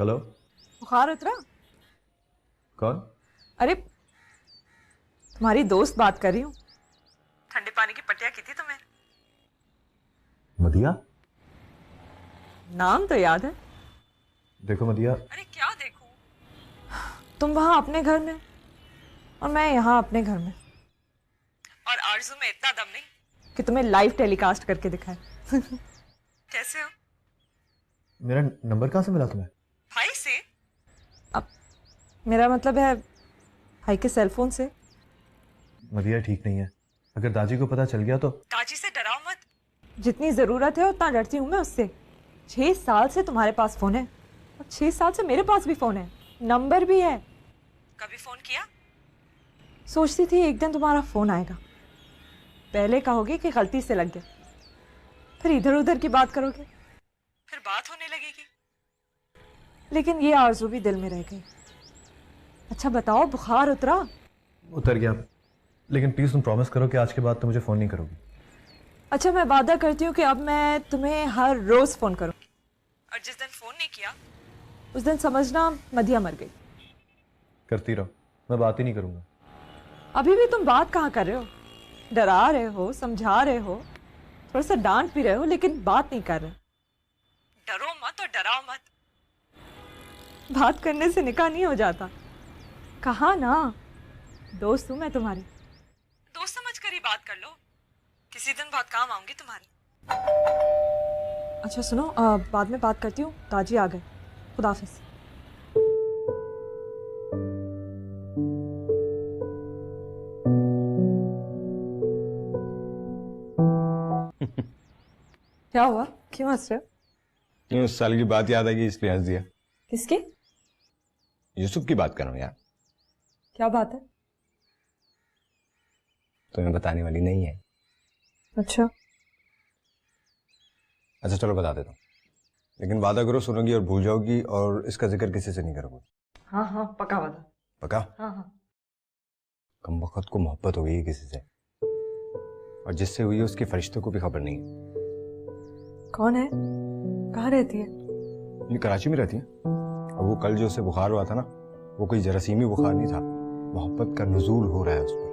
Hello. बुखार उतरा? कौन? अरे तुम्हारी दोस्त बात कर रही हूँ। ठंडे पानी की पट्टियाँ की थी तुम्हें। मदिया? नाम तो याद है। देखो मदिया। अरे क्या देखूं? तुम वहां अपने घर में और मैं यहाँ अपने घर में, और आरज़ू में इतना दम नहीं कि तुम्हें लाइव टेलीकास्ट करके दिखाए। कैसे हो? मेरा नंबर कहाँ से मिला तुम्हें? भाई से। अब मेरा मतलब है भाई के सेलफोन से। मदिया ठीक नहीं है, अगर दादी को पता चल गया तो। दादी से डराओ मत। जितनी जरूरत है उतना डरती हूँ मैं उससे। 6 साल से तुम्हारे पास फोन है और 6 साल से मेरे पास भी फोन है, नंबर भी है। कभी फोन किया? सोचती थी एक दिन तुम्हारा फोन आएगा, पहले कहोगे कि गलती से लग गया, फिर इधर उधर की बात करोगे, फिर बात होने लगेगी। लेकिन ये आरज़ू भी दिल में रह गई। अच्छा बताओ, बुखार उतरा? उतर गया, लेकिन प्लीज तुम प्रॉमिस करो कि आज के बाद तुम मुझे फोन नहीं करोगी। अच्छा मैं वादा करती हूँ कि अब मैं तुम्हें हर रोज फोन करूँ, और जिस दिन फोन नहीं किया उस दिन समझना मदिया मर गई। करती रहो, मैं बात ही नहीं करूंगा। अभी भी तुम बात कहाँ कर रहे हो? डरा रहे हो, समझा रहे हो, थोड़ा सा डांट भी रहे हो, लेकिन बात नहीं कर रहे। डरो मत और डराओ मत। बात करने से निकाह नहीं हो जाता। कहा ना, दोस्त हूं मैं तुम्हारी, दोस्त समझ कर ही बात कर लो। किसी दिन बहुत काम आऊंगी तुम्हारी। अच्छा सुनो, बाद में बात करती हूँ, ताजी आ गए। खुदा हाफिज। क्या हुआ, क्यों हंस रहे हो? क्यों, उस साल की बात याद आई इसलिए हंस दिया। किसकी? यूसुफ की बात कर रहा हूँ यार। क्या बात है? तुम्हें बताने वाली नहीं है। अच्छा अच्छा चलो बता देता हूँ, लेकिन वादा करो सुनोगी और भूल जाओगी, और इसका जिक्र किसी से नहीं करोगे। हाँ हाँ पक्का वादा। पक्का? हाँ हाँ। कमबख्त को मोहब्बत हो गई है किसी से, और जिससे हुई है उसके फरिश्तों को भी खबर नहीं है। कौन है? कहाँ रहती है? ये कराची में रहती है, और वो कल जो उसे बुखार हुआ था ना, वो कोई जरासीमी बुखार नहीं था, मोहब्बत का नुज़ूल हो रहा है उस पर।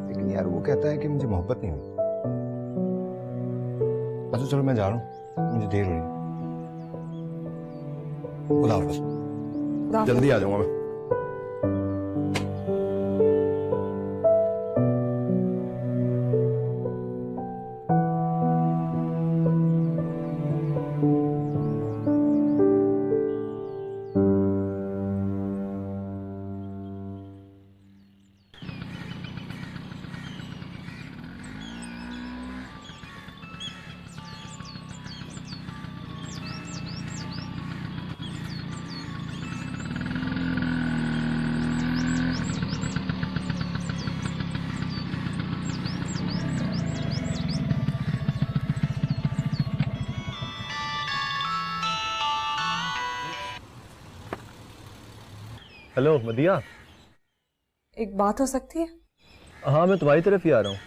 लेकिन यार वो कहता है कि मुझे मोहब्बत नहीं हुई। अच्छा चलो मैं जा रहा हूँ, मुझे देर हो रही है। खुदा हाफ़िज़। जल्दी आ जाऊंगा मैं। हेलो मदिया। एक बात हो सकती है? हाँ मैं तुम्हारी तरफ ही आ रहा हूँ।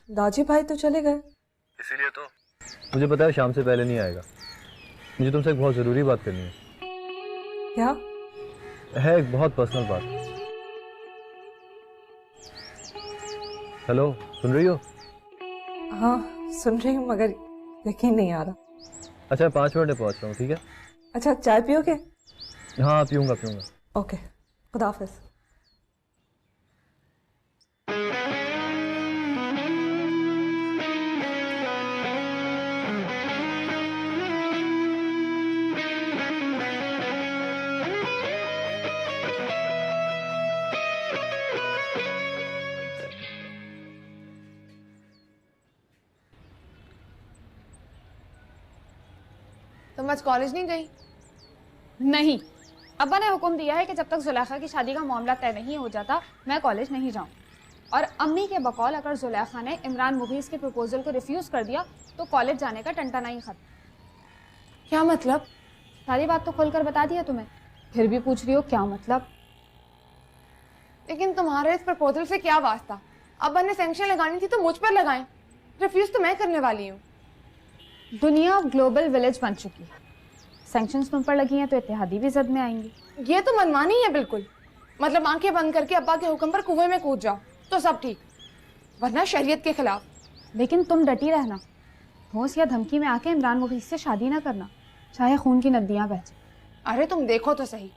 दाजी भाई तो चले गए, इसीलिए तो मुझे पता है शाम से पहले नहीं आएगा। मुझे तुमसे एक बहुत ज़रूरी बात करनी है। क्या? है एक बहुत पर्सनल बात। हेलो, सुन रही हो? हाँ सुन रही हूँ, मगर यकीन नहीं आ रहा। अच्छा मैं 5 मिनट में पहुँच रहा हूँ, ठीक है? अच्छा चाय पियोगे? हाँ पीऊँगा पीऊँगा। ओके, खुदा हाफिज। तुम आज कॉलेज नहीं गई? नहीं, अब्बा ने हुक्म दिया है कि जब तक जुलेखा की शादी का मामला तय नहीं हो जाता मैं कॉलेज नहीं जाऊं। और अम्मी के बकौल अगर जुलेखा ने इमरान मुगीस के प्रपोजल को रिफ्यूज कर दिया तो कॉलेज जाने का टंटा नहीं खत्म। क्या मतलब? सारी बात तो खुलकर बता दिया तुम्हें, फिर भी पूछ रही हो क्या मतलब? लेकिन तुम्हारे इस प्रपोजल से क्या वास्ता? अब्बा ने सैंक्शन लगानी थी तो मुझ पर लगाए, रिफ्यूज तो मैं करने वाली हूँ। दुनिया ग्लोबल विलेज बन चुकी है, सैंक्शंस तुम पर लगी हैं तो इत्तेहादी भी जद में आएंगी। ये तो मनमानी है बिल्कुल। मतलब आंखें बंद करके अब्बा के हुक्म पर कुएं में कूद जाओ तो सब ठीक, वरना शरीयत के खिलाफ। लेकिन तुम डटी रहना, ठोस या धमकी में आके इमरान मुगीस से शादी ना करना, चाहे खून की नदियां बह जाए। अरे तुम देखो तो सही,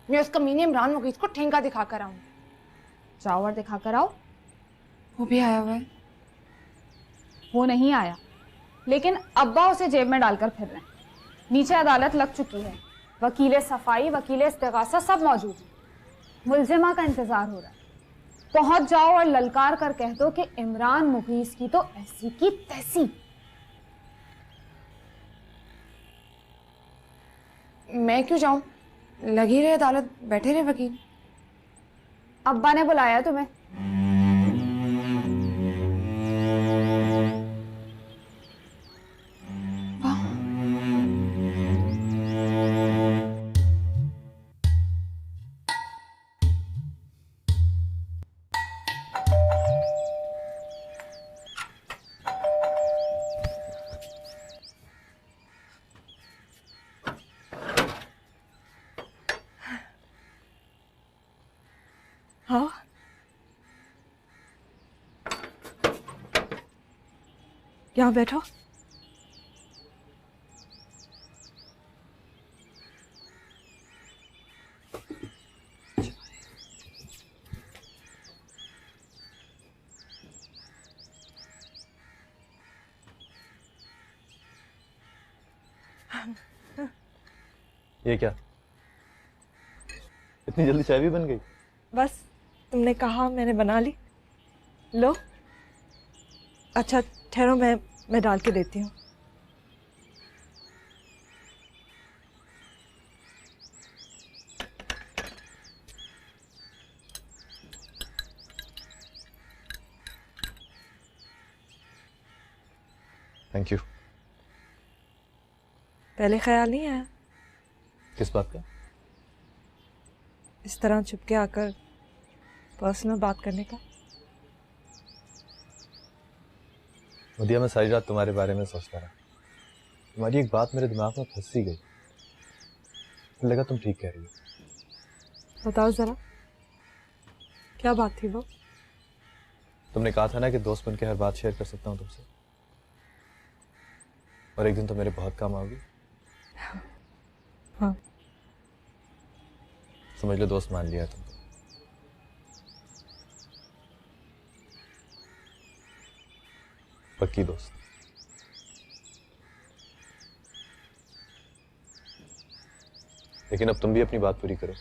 मैं उस कमीने इमरान मुगीस को ठेंगा दिखा कर आऊंगी। जाओ और दिखा कर आओ। वो भी आया हुआ है। वो नहीं आया, लेकिन अब्बा उसे जेब में डालकर फिर रहे हैं। नीचे अदालत लग चुकी है, वकील सफाई, वकील इस्तिगासा सब मौजूद हैं। मुलजिमा का इंतजार हो रहा है। पहुंच जाओ और ललकार कर कह दो कि इमरान मुगीस की तो ऐसी की तैसी। मैं क्यों जाऊं? लगी रहे अदालत, बैठे रहे वकील। अब्बा ने बुलाया तुम्हें। हाँ, यहाँ बैठो। ये क्या, इतनी जल्दी चाय भी बन गई? बस तुमने कहा मैंने बना ली। लो। अच्छा ठहरो, मैं डाल के देती हूँ। Thank you. पहले ख्याल नहीं आया किस बात का? इस तरह चुपके आकर पर्सनल बात करने का? मदिया, मैं सारी रात तुम्हारे बारे में सोचता रहा। तुम्हारी एक बात मेरे दिमाग में फंस सी गई। मुझे लगा तुम ठीक कह रही हो। बताओ जरा, क्या बात थी वो? तुमने कहा था ना कि दोस्त बनके हर बात शेयर कर सकता हूँ तुमसे, और एक दिन तो मेरे बहुत काम आओगी। हाँ। समझ लो दोस्त मान लिया तुम। पक्की दोस्त। लेकिन अब तुम भी अपनी बात पूरी करो।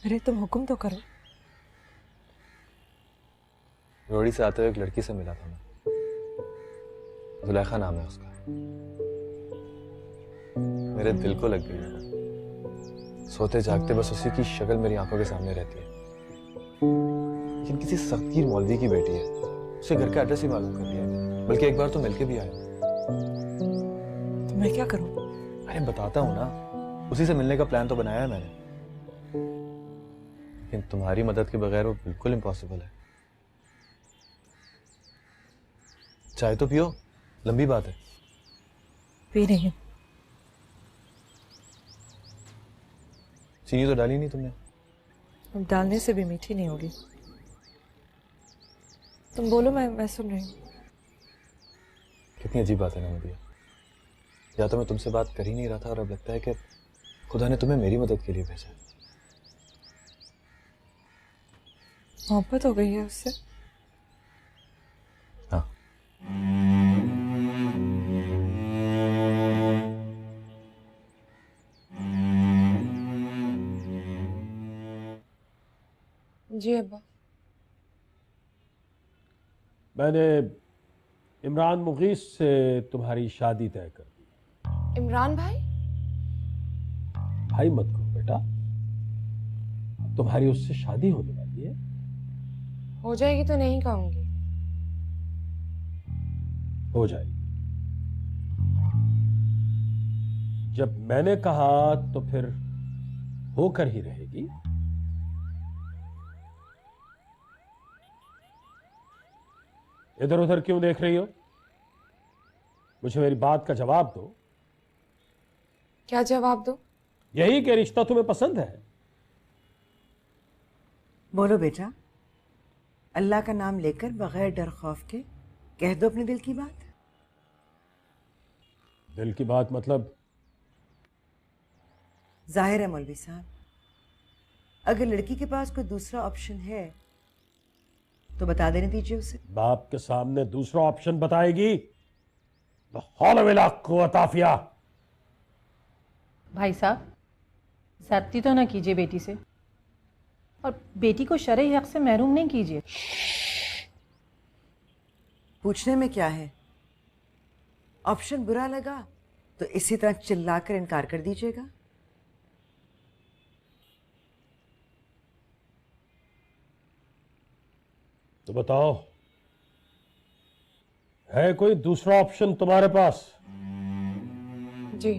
अरे तुम हुक्म तो करो। रोड़ी से आते हुए एक लड़की से मिला था मैं, जुलेखा नाम है उसका। मेरे दिल को लग गई है वो। सोते जागते बस उसी की शक्ल मेरी आंखों के सामने रहती है। लेकिन किसी सख्तगीर मौलवी की बेटी है, उसे घर का एड्रेस ही मालूम कर लिया, बल्कि एक बार तो मिलके भी आया। तो मैं क्या करूं? अरे बताता हूँ ना, उसी से मिलने का प्लान तो बनाया है मैंने, लेकिन तुम्हारी मदद के बगैर वो बिल्कुल इम्पॉसिबल है। चाय तो पियो, लंबी बात है। पी रही हूं। चीनी तो डाली नहीं तुमने। अब डालने से भी मीठी नहीं होगी। तुम बोलो, मैं सुन रही हूँ। कितनी अजीब बात है ना मदिया। या तो मैं तुमसे बात कर ही नहीं रहा था, और अब लगता है कि खुदा ने तुम्हें मेरी मदद के लिए भेजा है। मोहब्बत हो गई है उससे? हाँ। जी अब्बा। मैंने इमरान मुगीस से तुम्हारी शादी तय कर दी। इमरान भाई? भाई मत कहो बेटा, तुम्हारी उससे शादी होने वाली है। हो जाएगी तो नहीं कहूंगी। हो जाएगी। जब मैंने कहा तो फिर होकर ही रहेगी। इधर उधर क्यों देख रही हो? मुझे मेरी बात का जवाब दो। क्या जवाब दो? यही कि रिश्ता तुम्हें पसंद है। बोलो बेटा, अल्लाह का नाम लेकर बगैर डर खौफ के कह दो अपने दिल की बात। दिल की बात मतलब? जाहिर है मौलवी साहब, अगर लड़की के पास कोई दूसरा ऑप्शन है तो बता देने दीजिए उसे। बाप के सामने दूसरा ऑप्शन बताएगी? ला हौला वला कुव्वत आफिया। भाई साहब, ज्यादती तो ना कीजिए बेटी से, और बेटी को शरई हक से महरूम नहीं कीजिए। पूछने में क्या है? ऑप्शन बुरा लगा तो इसी तरह चिल्लाकर इनकार कर दीजिएगा। तो बताओ, है कोई दूसरा ऑप्शन तुम्हारे पास? जी।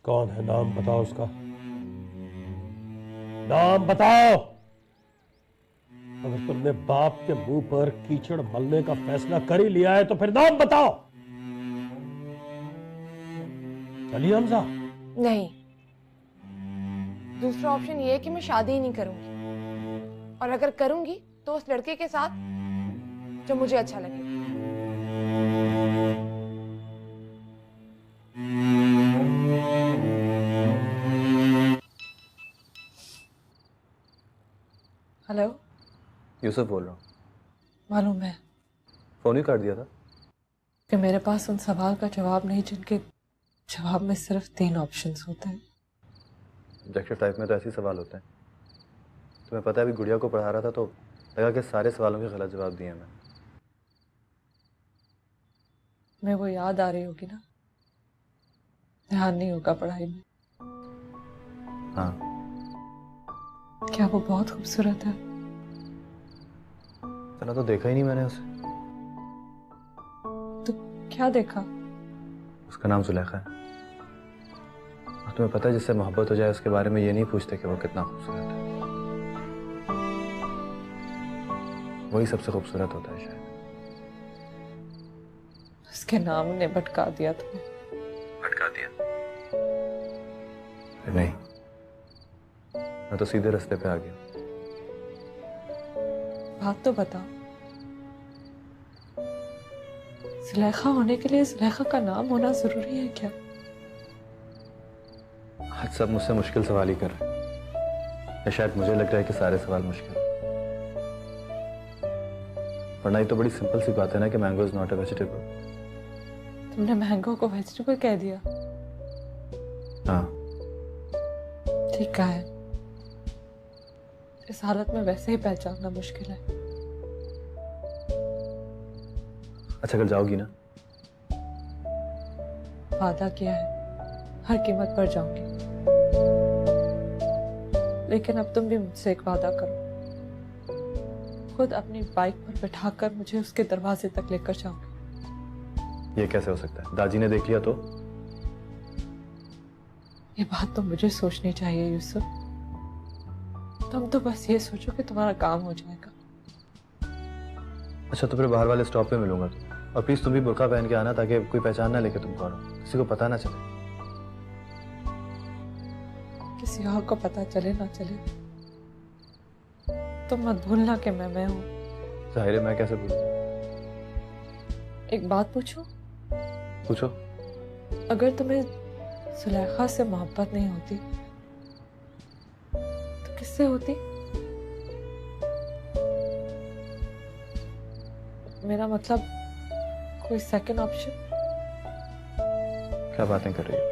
कौन है? नाम बताओ उसका, नाम बताओ। अगर तुमने बाप के मुंह पर कीचड़ मलने का फैसला कर ही लिया है तो फिर नाम बताओ। अली हमजा? नहीं, दूसरा ऑप्शन ये है कि मैं शादी ही नहीं करूंगी, और अगर करूंगी तो उस लड़के के साथ जो मुझे अच्छा लगे। हेलो, यूसुफ बोल रहा हूँ। मालूम है फ़ोन ही काट दिया था। कि मेरे पास उन सवाल का जवाब नहीं जिनके जवाब में सिर्फ 3 ऑप्शंस होते हैं। ऑब्जेक्टिव टाइप में तो ऐसे ही सवाल होते हैं। तुम्हें पता है, अभी गुड़िया को पढ़ा रहा था तो लगा कि सारे सवालों के गलत जवाब दिए मैं। मैं वो याद आ रही होगी ना, ध्यान नहीं होगा पढ़ाई में। हाँ, क्या वो बहुत खूबसूरत है? इतना तो देखा ही नहीं मैंने उसे। तो क्या देखा? उसका नाम जुलेखा है। और तुम्हें पता है, जिससे मोहब्बत हो जाए उसके बारे में ये नहीं पूछते कि वो कितना खूबसूरत है। वही सबसे खूबसूरत होता है शायद। उसके नाम ने भटका दिया तुम्हें। भटका दिया? नहीं, मैं तो सीधे रास्ते पे आ गया। बात तो बताओ, जुलेखा होने के लिए जुलेखा का नाम होना जरूरी है क्या? आज सब मुझसे मुश्किल सवाल ही कर रहे हैं, या शायद मुझे लग रहा है कि सारे सवाल मुश्किल हैं। वरना ये तो बड़ी सिंपल सी बात है ना कि mango is not a vegetable. तुमने मैंगो को वेजिटेबल कह दिया। हाँ, ठीक कहा है। इस हालत में वैसे ही पहचानना मुश्किल है। अच्छा कल जाओगी ना? वादा किया है, हर कीमत पर जाऊंगी। लेकिन अब तुम भी मुझसे एक वादा करो, खुद अपनी बाइक पर बिठाकर मुझे उसके दरवाजे तक लेकर जाओगे। ये कैसे हो सकता है? दादी ने देख लिया तो? ये बात तो मुझे सोचनी चाहिए यूसुफ। तुम तो बस ये सोचो कि तुम्हारा काम हो जाएगा। अच्छा तो फिर बाहर वाले स्टॉप पे मिलूंगा तो। और प्लीज तुम भी बुर्का पहन के आना, ताकि कोई पहचान ना लेके तुम कौन हो, किसी को पता ना चले। किसी और को पता चले ना चले, तुम मत भूलना कि मैं हूं। जाहिर है, मैं कैसे भूलूं? एक बात पूछूं? पूछो। अगर तुम्हें जुलेखा से मोहब्बत नहीं होती तो किससे होती? मेरा मतलब कोई सेकंड ऑप्शन? क्या बातें कर रही हो?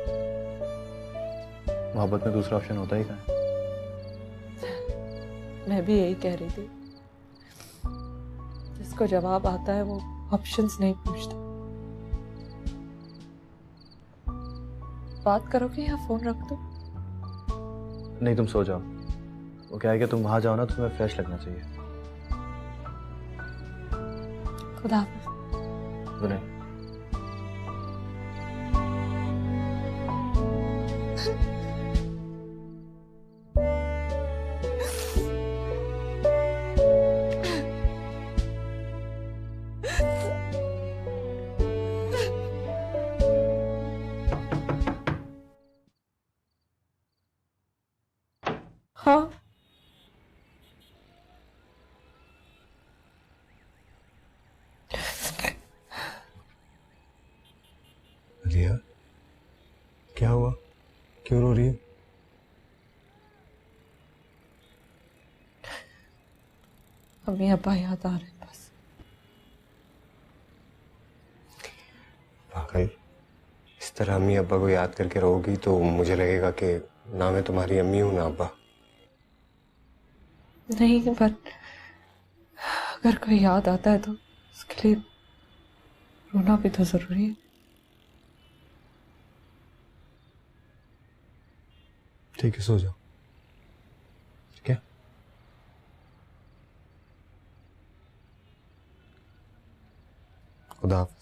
मोहब्बत में दूसरा ऑप्शन होता ही कहाँ है? मैं भी यही कह रही थी। जिसको जवाब आता है वो ऑप्शंस नहीं पूछता। बात करोगे या फोन रख दो? नहीं, तुम सो जाओ। वो क्या है कि तुम वहां जाओ ना तो तुम्हें फ्रेश लगना चाहिए। खुदा हाफिज। Good night. क्यों रो रही है? अम्मी अब्बा याद आ रहे हैं बस। पागल, इस तरह अम्मी अब्बा को याद करके रहोगी तो मुझे लगेगा कि ना मैं तुम्हारी अम्मी हूं ना अब्बा। नहीं, पर अगर कोई याद आता है तो उसके लिए रोना भी तो जरूरी है। ठीक है, सो जाओ। ठीक है? खुदा हाफिज़।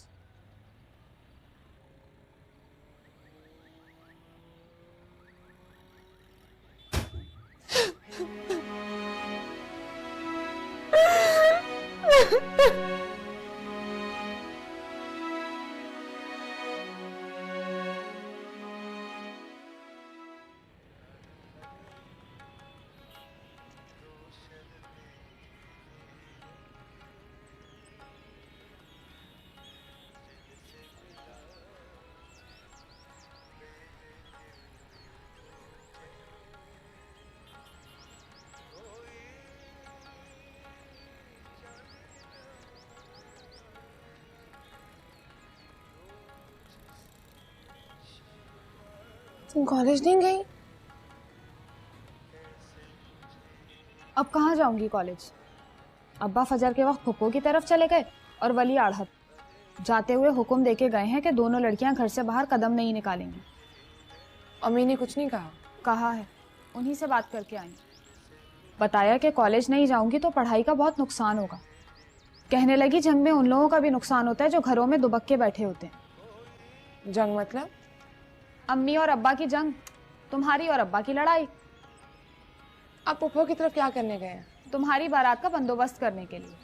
तुम कॉलेज नहीं गई? अब कहाँ जाऊंगी कॉलेज? अब्बा फजर के वक्त फुप्पो की तरफ चले गए और वली आढ़त जाते हुए हुक्म देके गए हैं कि दोनों लड़कियां घर से बाहर कदम नहीं निकालेंगी। अम्मी ने कुछ नहीं कहा? कहा है, उन्हीं से बात करके आई। बताया कि कॉलेज नहीं जाऊंगी तो पढ़ाई का बहुत नुकसान होगा। कहने लगी जंग में उन लोगों का भी नुकसान होता है जो घरों में दुबक्के बैठे होते हैं। जंग मतलब? अम्मी और अब्बा की जंग, तुम्हारी और अब्बा की लड़ाई। आप पुप्पो की तरफ क्या करने गए हैं? तुम्हारी बारात का बंदोबस्त करने के लिए।